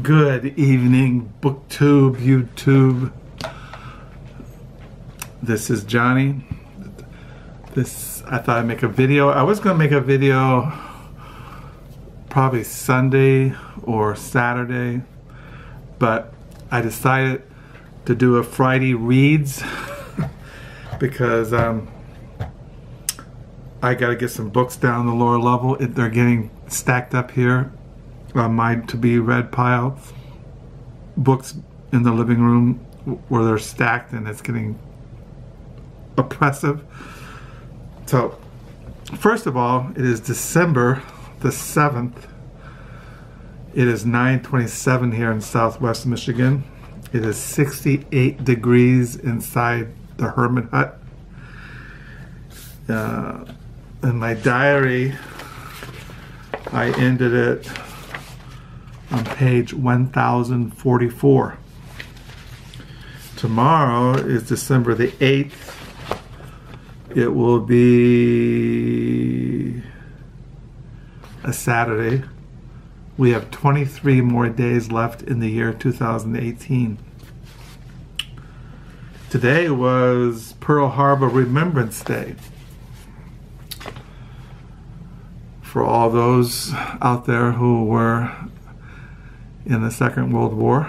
Good evening, BookTube, YouTube. This is Johnny. I thought I'd make a video. I was going to make a video probably Sunday or Saturday, but I decided to do a Friday Reads because I got to get some books down the lower level. They're getting stacked up here on my to-be-read pile. Books in the living room where they're stacked, and it's getting oppressive. So, first of all, it is December the 7th. It is 9:27 here in Southwest Michigan. It is 68 degrees inside the hermit hut. In my diary, I ended it on page 1044. Tomorrow is December the 8th. It will be a Saturday. We have 23 more days left in the year 2018. Today was Pearl Harbor Remembrance Day. For all those out there who were in the Second World War.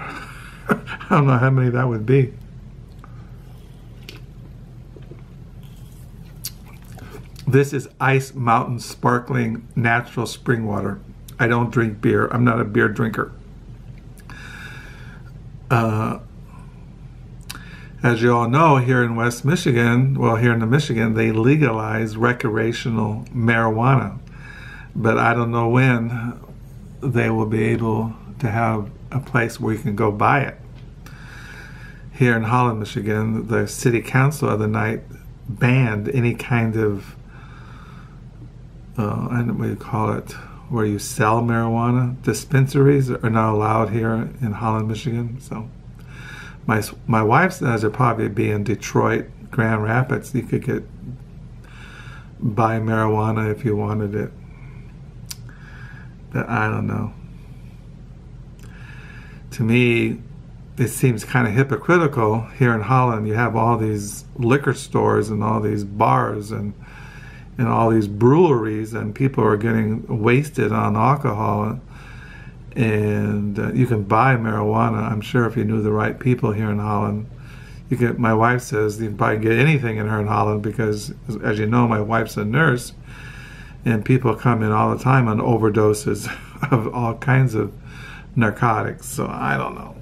I don't know how many that would be. This is Ice Mountain sparkling natural spring water. I don't drink beer. I'm not a beer drinker. As you all know, here in West Michigan, well, here in Michigan, they legalize recreational marijuana. But I don't know when they will be able to have a place where you can go buy it. Here in Holland, Michigan, the city council of the night banned any kind of I don't know what you call it, where you sell marijuana. Dispensaries are not allowed here in Holland, Michigan. So my wife says it'd probably be in Detroit, Grand Rapids. You could buy marijuana if you wanted it. But I don't know. To me, it seems kind of hypocritical. Here in Holland, you have all these liquor stores and all these bars and all these breweries, and people are getting wasted on alcohol, and you can buy marijuana. I'm sure if you knew the right people here in Holland, you could. My wife says you can probably get anything in here in Holland because, as you know, my wife's a nurse, and people come in all the time on overdoses of all kinds of narcotics. So I don't know.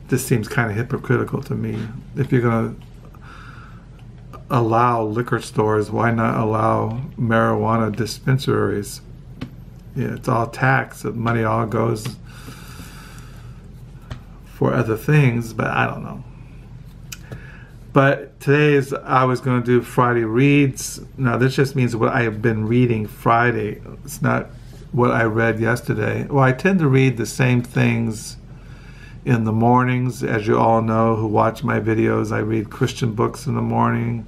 This seems kind of hypocritical to me. If you're going to allow liquor stores, why not allow marijuana dispensaries? Yeah, it's all tax. The money all goes for other things, but I don't know. But I was going to do Friday Reads. Now this just means what I have been reading Friday. It's not what I read yesterday. Well, I tend to read the same things in the mornings. As you all know who watch my videos, I read Christian books in the morning,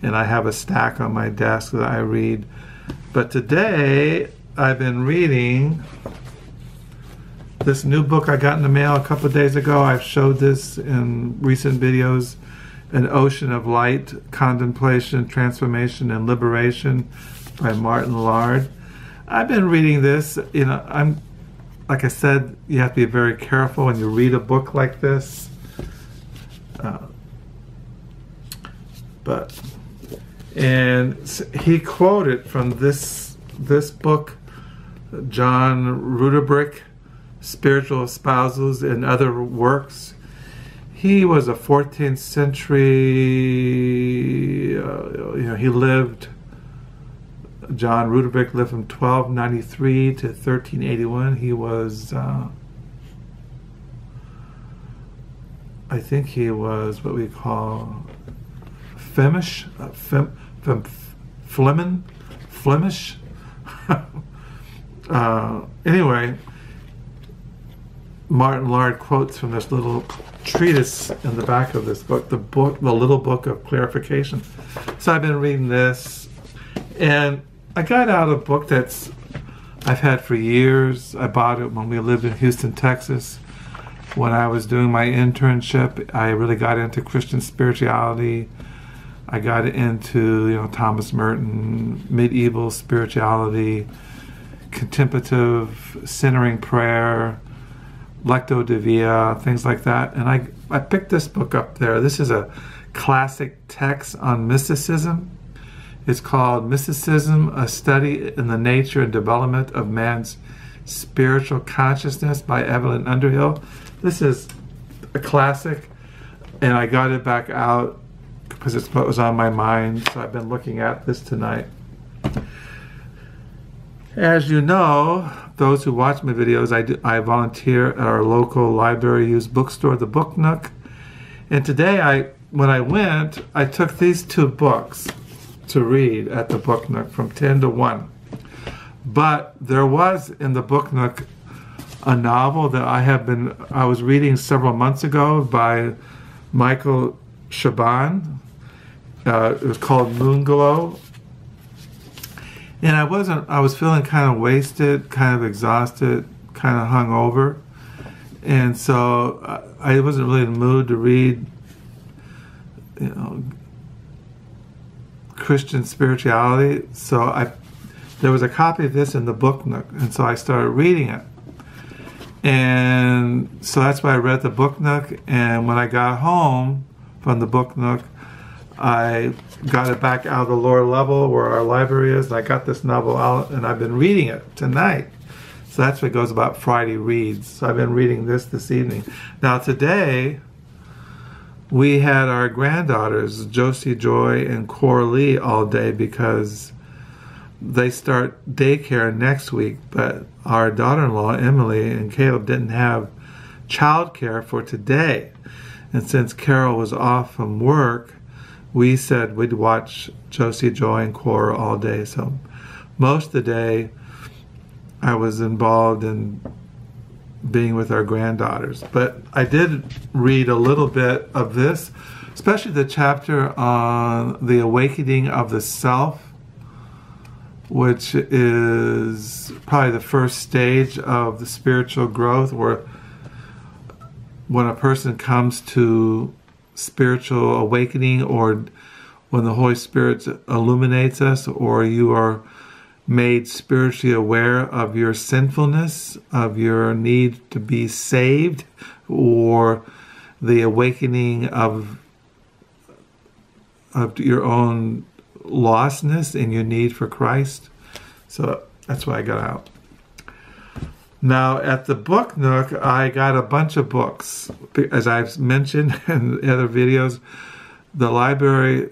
and I have a stack on my desk that I read. But today I've been reading this new book I got in the mail a couple of days ago. I've showed this in recent videos. An Ocean of Light, Contemplation, Transformation, and Liberation by Laird. I've been reading this. You know, like I said, you have to be very careful when you read a book like this. And he quoted from this book, John Ruusbroec, Spiritual Espousals and Other Works. He was a 14th century, he lived, John Ruusbroec lived from 1293 to 1381. He was, I think he was what we call Flemish, Flemish. Anyway, Laird quotes from this little treatise in the back of this book, the Little Book of Clarification. So I've been reading this, and I got out a book that's I've had for years. I bought it when we lived in Houston, Texas. When I was doing my internship, I really got into Christian spirituality. I got into, Thomas Merton, medieval spirituality, contemplative, centering prayer, Lectio Divina, things like that. And I picked this book up there. This is a classic text on mysticism. It's called Mysticism, A Study in the Nature and Development of Man's Spiritual Consciousness by Evelyn Underhill. This is a classic, and I got it back out because it's what was on my mind, so I've been looking at this tonight. As you know, those who watch my videos, I volunteer at our local library used bookstore, the Book Nook. And today, when I went, I took these two books to read at the Book Nook from 10 to 1. But there was in the Book Nook a novel that I was reading several months ago by Michael Chabon. It was called Moonglow. And I was feeling kind of wasted, kind of exhausted, kind of hungover. And so I wasn't really in the mood to read, Christian spirituality. So there was a copy of this in the Book Nook, and so I started reading it. And so that's why I read the Book Nook, and when I got home from the Book Nook, I got it back out of the lower level where our library is, and I got this novel out, and I've been reading it tonight. So that's what goes about Friday Reads. So I've been reading this evening. Now today, we had our granddaughters, Josie Joy and Coralie, all day because they start daycare next week, but our daughter-in-law, Emily, and Caleb didn't have childcare for today. And since Carol was off from work, we said we'd watch Josie, Joy, and Cora all day. So most of the day, I was involved in being with our granddaughters. But I did read a little bit of this, especially the chapter on the awakening of the self, which is probably the first stage of the spiritual growth, where when a person comes to spiritual awakening, or when the Holy Spirit illuminates us, or you are made spiritually aware of your sinfulness, of your need to be saved, or the awakening of your own lostness and your need for Christ. So that's why I got out. Now at the Book Nook, I got a bunch of books. As I've mentioned in other videos, the library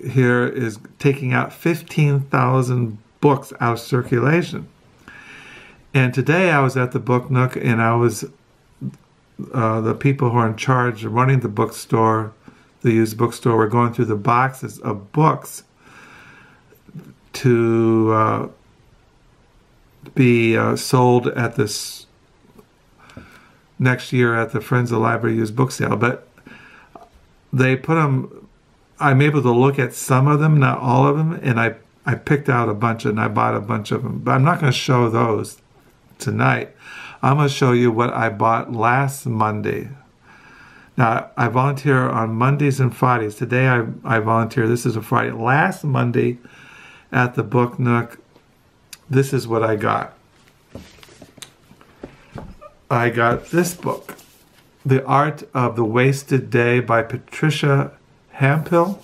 here is taking out 15,000 books out of circulation. And today I was at the Book Nook, and I was the people who are in charge of running the bookstore, the used bookstore, were going through the boxes of books to be sold at this next year at the Friends of the Library used book sale. But they put them, I'm able to look at some of them, not all of them, and I picked out a bunch, and I bought a bunch of them. But I'm not going to show those tonight. I'm going to show you what I bought last Monday. Now, I volunteer on Mondays and Fridays. Today I volunteer, this is a Friday. Last Monday at the Book Nook, this is what I got. I got this book, The Art of the Wasted Day by Patrica Hempl.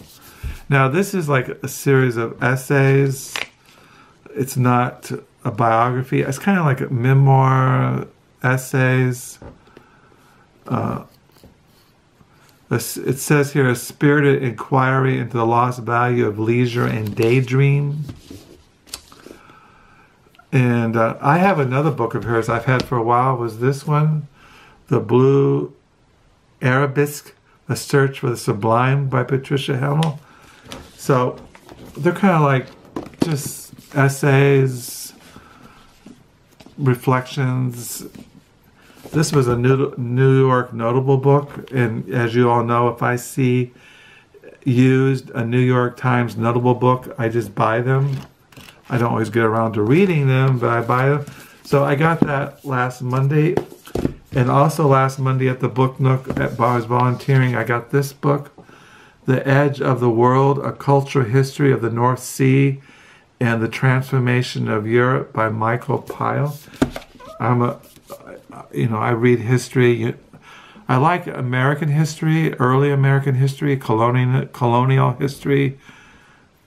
Now, this is like a series of essays. It's not a biography. It's kind of like a memoir, essays. It says here, a spirited inquiry into the lost value of leisure and daydream. And I have another book of hers I've had for a while, was this one, The Blue Arabesque, A Search for the Sublime by Patrica Hempl. So they're kind of like just essays, reflections. This was a New York notable book, and as you all know, if I see used a New York Times notable book, I just buy them I don't always get around to reading them, but I buy them. So I got that last Monday. And also last Monday at the Book Nook at Bars Volunteering, I got this book, The Edge of the World, A Cultural History of the North Sea and the Transformation of Europe by Michael Chabon. I read history. I like American history, early American history, colonial history,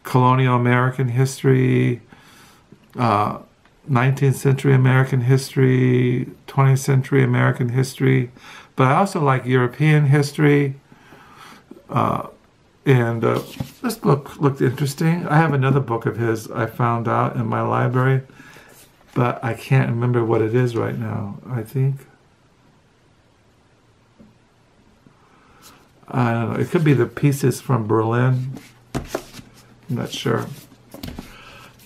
colonial American history, 19th century American history, 20th century American history, but I also like European history. This book looked interesting. I have another book of his I found out in my library, but I can't remember what it is right now. I think, I don't know, it could be The Pieces from Berlin. I'm not sure.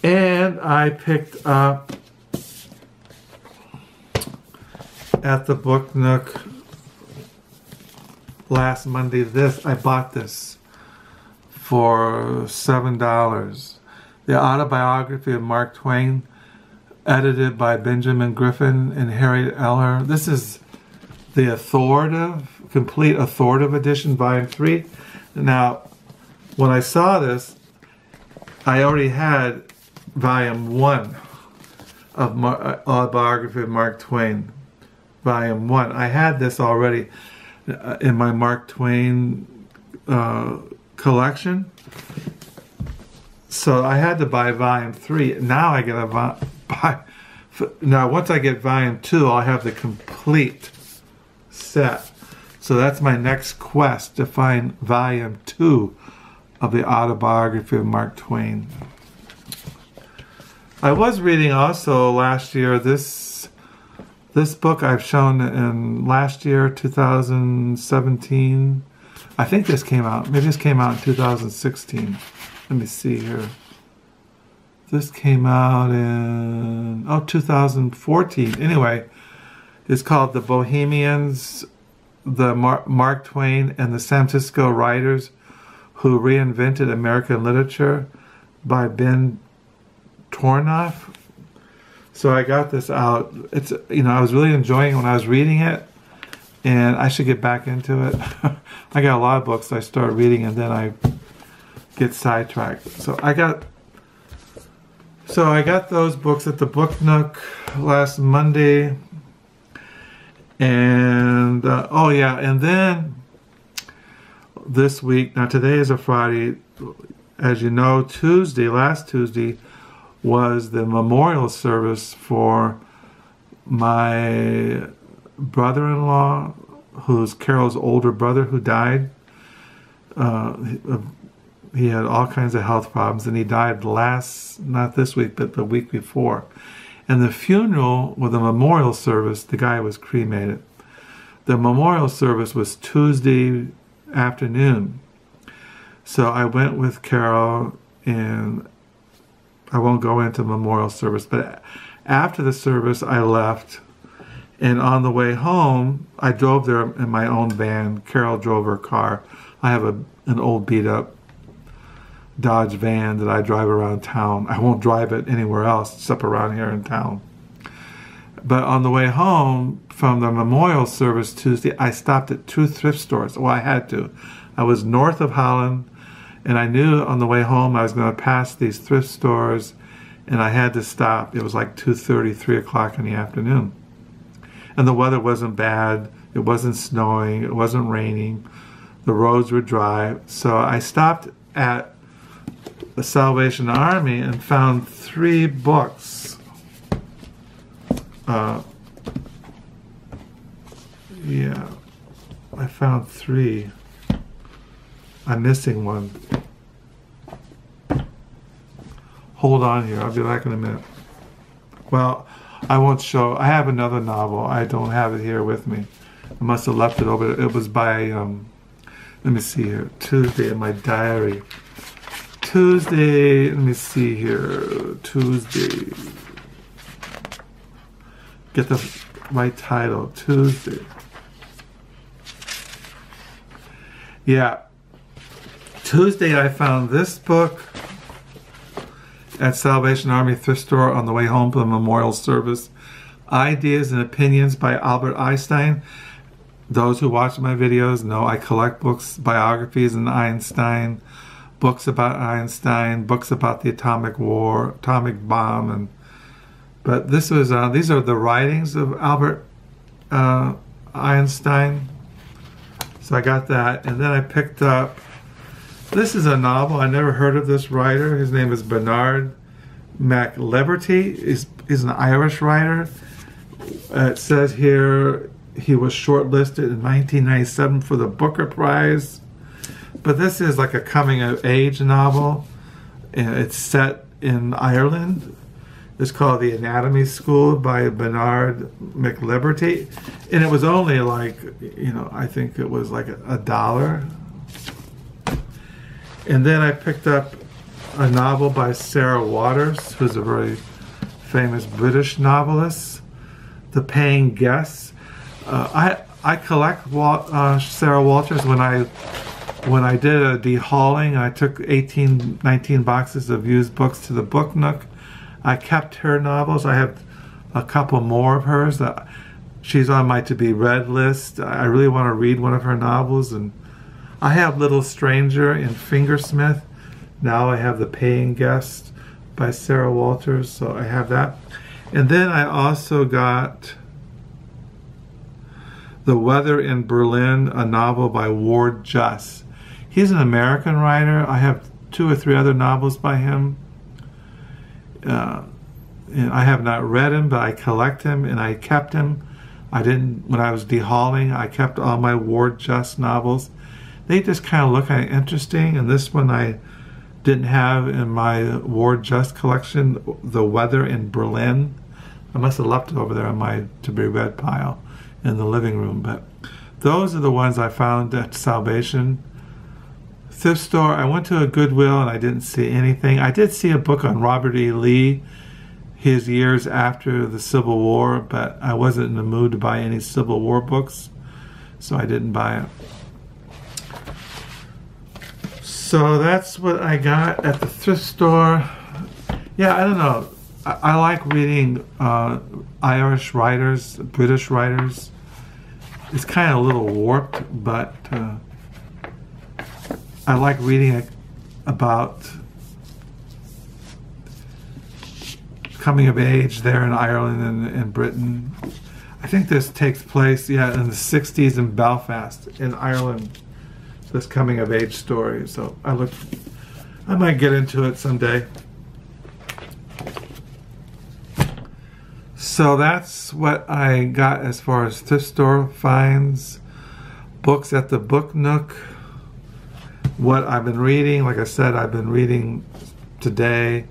And I picked up at the Book Nook last Monday I bought this for $7. The Autobiography of Mark Twain, edited by Benjamin Griffin and Harriet Eller. This is the complete authoritative edition, volume 3. Now, when I saw this, I already had volume 1 of Autobiography of Mark Twain. Volume 1. I had this already in my Mark Twain collection. So I had to buy volume 3. Now I gotta buy. Now once I get volume 2, I'll have the complete set. So that's my next quest, to find volume 2 of the Autobiography of Mark Twain. I was reading also last year this book I've shown in last year, 2017. I think this came out, maybe this came out in 2016. Let me see here. This came out in, 2014. Anyway, it's called The Bohemians, the Mark Twain and the San Francisco Writers Who Reinvented American Literature by Ben Tornoff. So I got this out. It's, I was really enjoying it when I was reading it, and I should get back into it. I got a lot of books I start reading and then I get sidetracked. So I got those books at the Book Nook last Monday. And and then this week, now today is a Friday, as you know, last Tuesday was the memorial service for my brother-in-law, who's Carol's older brother, who died. He had all kinds of health problems, and he died not this week, but the week before. And the funeral, with the memorial service, the guy was cremated. The memorial service was Tuesday afternoon. So I went with Carol, and I won't go into memorial service, but after the service I left, and on the way home I drove there in my own van. Carol drove her car. I have an old beat up Dodge van that I drive around town. I won't drive it anywhere else except around here in town. But on the way home from the memorial service Tuesday, I stopped at 2 thrift stores. Well, I had to. I was north of Holland, and I knew on the way home I was going to pass these thrift stores, and I had to stop. It was like 2:30, 3 o'clock in the afternoon. And the weather wasn't bad. It wasn't snowing. It wasn't raining. The roads were dry. So I stopped at the Salvation Army and found 3 books. I found 3. I'm missing one. Hold on here. I'll be back in a minute. Well, I won't show. I have another novel. I don't have it here with me. I must have left it over. It was by, let me see here. Tuesday in my diary. Tuesday, let me see here. Tuesday. Get the right title. Tuesday. Yeah. Tuesday I found this book, at Salvation Army thrift store on the way home from the memorial service. Ideas and Opinions by Albert Einstein. Those who watch my videos know I collect books, biographies on Einstein, books about Einstein, books about the atomic war, atomic bomb, but this was these are the writings of Albert Einstein. So I got that, and then I picked up. This is a novel. I never heard of this writer. His name is Bernard MacLaverty. He's an Irish writer. It says here he was shortlisted in 1997 for the Booker Prize. But this is like a coming-of-age novel. It's set in Ireland. It's called The Anatomy School by Bernard MacLaverty. And it was only like, I think it was like $1. And then I picked up a novel by Sarah Waters, who's a very famous British novelist, The Paying Guest. I collect Sarah Waters. When I did a dehauling, I took 19 boxes of used books to the Book Nook. I kept her novels. I have a couple more of hers. She's on my to-be-read list. I really want to read one of her novels. And I have Little Stranger and Fingersmith. Now I have The Paying Guest by Sarah Waters, so I have that. And then I also got The Weather in Berlin, a novel by Ward Juss. He's an American writer. I have 2 or 3 other novels by him. And I have not read him, but I collect him, and I kept him. When I was dehauling, I kept all my Ward Juss novels. They just kind of look kind of interesting, and this one I didn't have in my Ward Juss collection, The Weather in Berlin. I must have left it over there on my to-be-read pile in the living room, but those are the ones I found at Salvation thrift store. I went to a Goodwill and I didn't see anything. I did see a book on Robert E. Lee, his years after the Civil War, but I wasn't in the mood to buy any Civil War books, so I didn't buy it. So that's what I got at the thrift store. Yeah, I don't know. I like reading Irish writers, British writers. It's kind of a little warped, but I like reading about coming of age there in Ireland and Britain. I think this takes place, in the 60s in Belfast, in Ireland. This coming of age story. So I might get into it someday. So that's what I got as far as thrift store finds, books at the Book Nook, what I've been reading. Like I said, I've been reading today,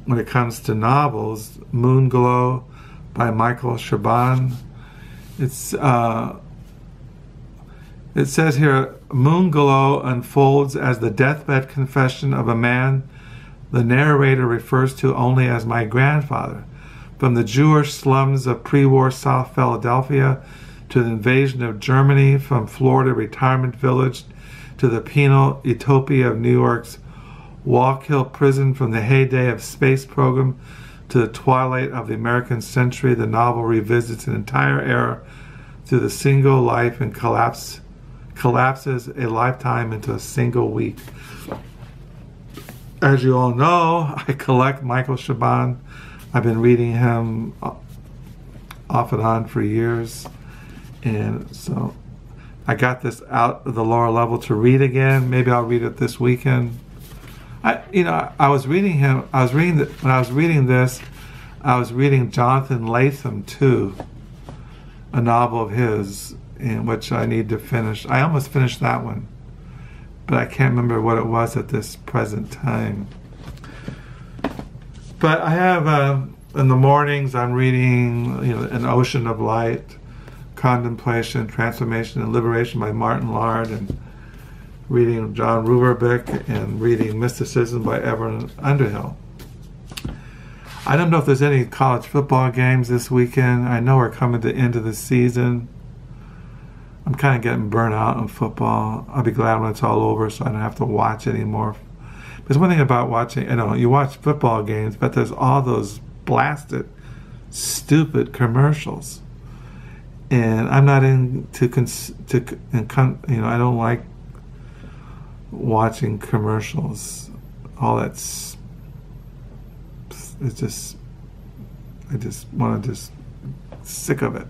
when it comes to novels, Moonglow by Michael Chabon. It says here, Moonglow unfolds as the deathbed confession of a man the narrator refers to only as my grandfather. From the Jewish slums of pre-war South Philadelphia to the invasion of Germany, from Florida retirement village to the penal utopia of New York's Wallkill prison, from the heyday of space program to the twilight of the American century, the novel revisits an entire era through the single life and collapses a lifetime into a single week. As you all know, I collect Michael Chabon. I've been reading him off and on for years, and so I got this out of the lower level to read again. Maybe I'll read it this weekend. I was reading him. When I was reading this, I was reading Jonathan Latham too, a novel of his, in which I need to finish. I almost finished that one, but I can't remember what it was at this present time. But I have, in the mornings, I'm reading, An Ocean of Light, Contemplation, Transformation, and Liberation by Martin Laird, and reading John Ruusbroec, and reading Mysticism by Evelyn Underhill. I don't know if there's any college football games this weekend. I know we're coming to the end of the season. I'm kind of getting burnt out on football. I'll be glad when it's all over so I don't have to watch anymore. There's one thing about watching, you watch football games, but there's all those blasted, stupid commercials. And I'm not I don't like watching commercials. All that's, it's just, I just want to sick of it.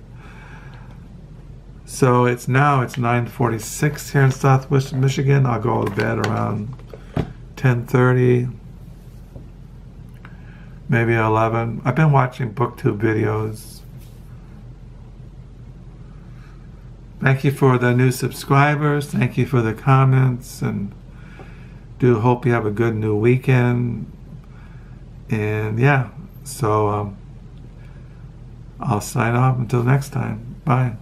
So it's 9:46 here in Southwest Michigan. I'll go to bed around 10:30, maybe 11. I've been watching BookTube videos. Thank you for the new subscribers. Thank you for the comments, and do hope you have a good new weekend. And yeah, so I'll sign off until next time. Bye.